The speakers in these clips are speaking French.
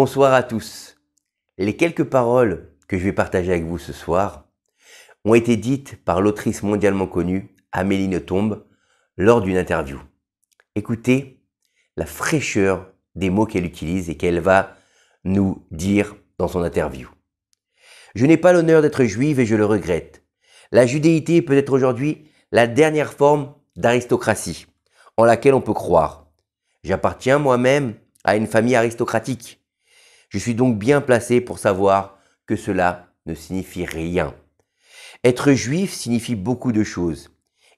Bonsoir à tous. Les quelques paroles que je vais partager avec vous ce soir ont été dites par l'autrice mondialement connue Amélie Nothomb lors d'une interview. Écoutez la fraîcheur des mots qu'elle utilise et qu'elle va nous dire dans son interview. Je n'ai pas l'honneur d'être juive et je le regrette. La judéité est peut-être aujourd'hui la dernière forme d'aristocratie en laquelle on peut croire. J'appartiens moi-même à une famille aristocratique. Je suis donc bien placé pour savoir que cela ne signifie rien. Être juif signifie beaucoup de choses.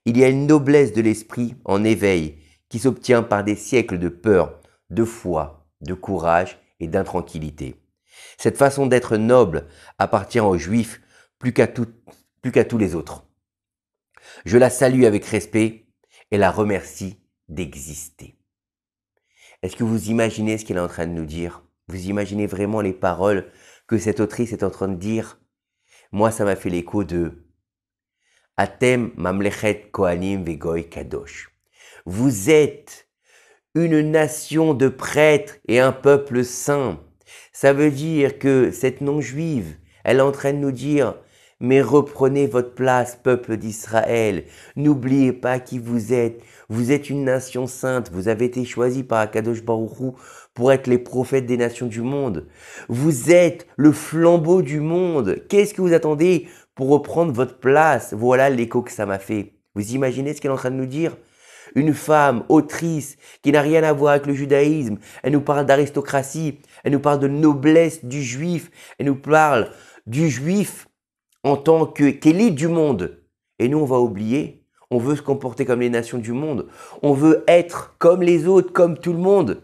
Il y a une noblesse de l'esprit en éveil qui s'obtient par des siècles de peur, de foi, de courage et d'intranquillité. Cette façon d'être noble appartient aux juifs plus qu'à tous les autres. Je la salue avec respect et la remercie d'exister. Est-ce que vous imaginez ce qu'elle est en train de nous dire? Vous imaginez vraiment les paroles que cette autrice est en train de dire? Moi, ça m'a fait l'écho de Atem Mamlechet Kohanim Vegoy Kadosh. Vous êtes une nation de prêtres et un peuple saint. Ça veut dire que cette non-juive, elle est en train de nous dire mais reprenez votre place, peuple d'Israël. N'oubliez pas qui vous êtes. Vous êtes une nation sainte. Vous avez été choisi par Akadosh Baruch Hu pour être les prophètes des nations du monde. Vous êtes le flambeau du monde. Qu'est-ce que vous attendez pour reprendre votre place? Voilà l'écho que ça m'a fait. Vous imaginez ce qu'elle est en train de nous dire? Une femme, autrice, qui n'a rien à voir avec le judaïsme. Elle nous parle d'aristocratie. Elle nous parle de noblesse du juif. Elle nous parle du juif en tant qu'élite du monde. Et nous, on va oublier. On veut se comporter comme les nations du monde. On veut être comme les autres, comme tout le monde.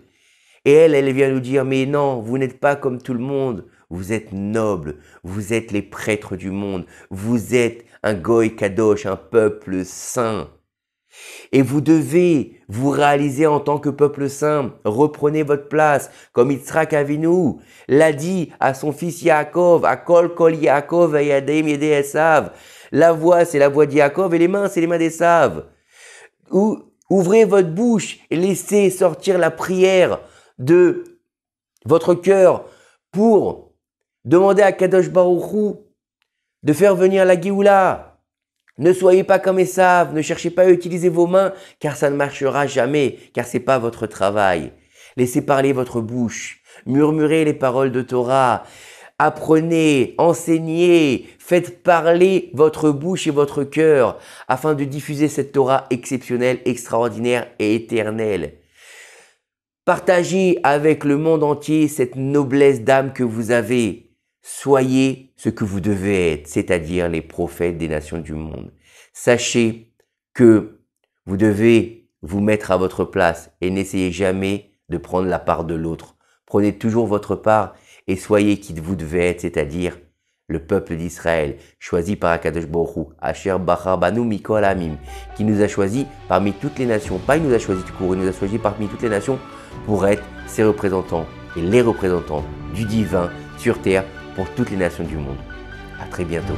Et elle vient nous dire, mais non, vous n'êtes pas comme tout le monde. Vous êtes nobles. Vous êtes les prêtres du monde. Vous êtes un goy kadosh, un peuple saint. Et vous devez vous réaliser en tant que peuple saint. Reprenez votre place, comme Yitzhak Avinu l'a dit à son fils Yaakov, Akol kol Yaakov vayadem yedei Esav. La voix, c'est la voix de Yaakov et les mains, c'est les mains d'Esav. Ouvrez votre bouche et laissez sortir la prière de votre cœur pour demander à Kadosh Baruch Hu de faire venir la Géoula. Ne soyez pas comme Esav, ne cherchez pas à utiliser vos mains, car ça ne marchera jamais, car ce n'est pas votre travail. Laissez parler votre bouche, murmurez les paroles de Torah, apprenez, enseignez, faites parler votre bouche et votre cœur, afin de diffuser cette Torah exceptionnelle, extraordinaire et éternelle. Partagez avec le monde entier cette noblesse d'âme que vous avez. Soyez ce que vous devez être, c'est-à-dire les prophètes des nations du monde. Sachez que vous devez vous mettre à votre place et n'essayez jamais de prendre la part de l'autre. Prenez toujours votre part et soyez qui vous devez être, c'est-à-dire le peuple d'Israël, choisi par Akadosh Baruch Hu, Asher Bachar Banu Mikol Amim, qui nous a choisis parmi toutes les nations. Pas il nous a choisis tout court, il nous a choisis parmi toutes les nations pour être ses représentants et les représentants du divin sur terre pour toutes les nations du monde. À très bientôt.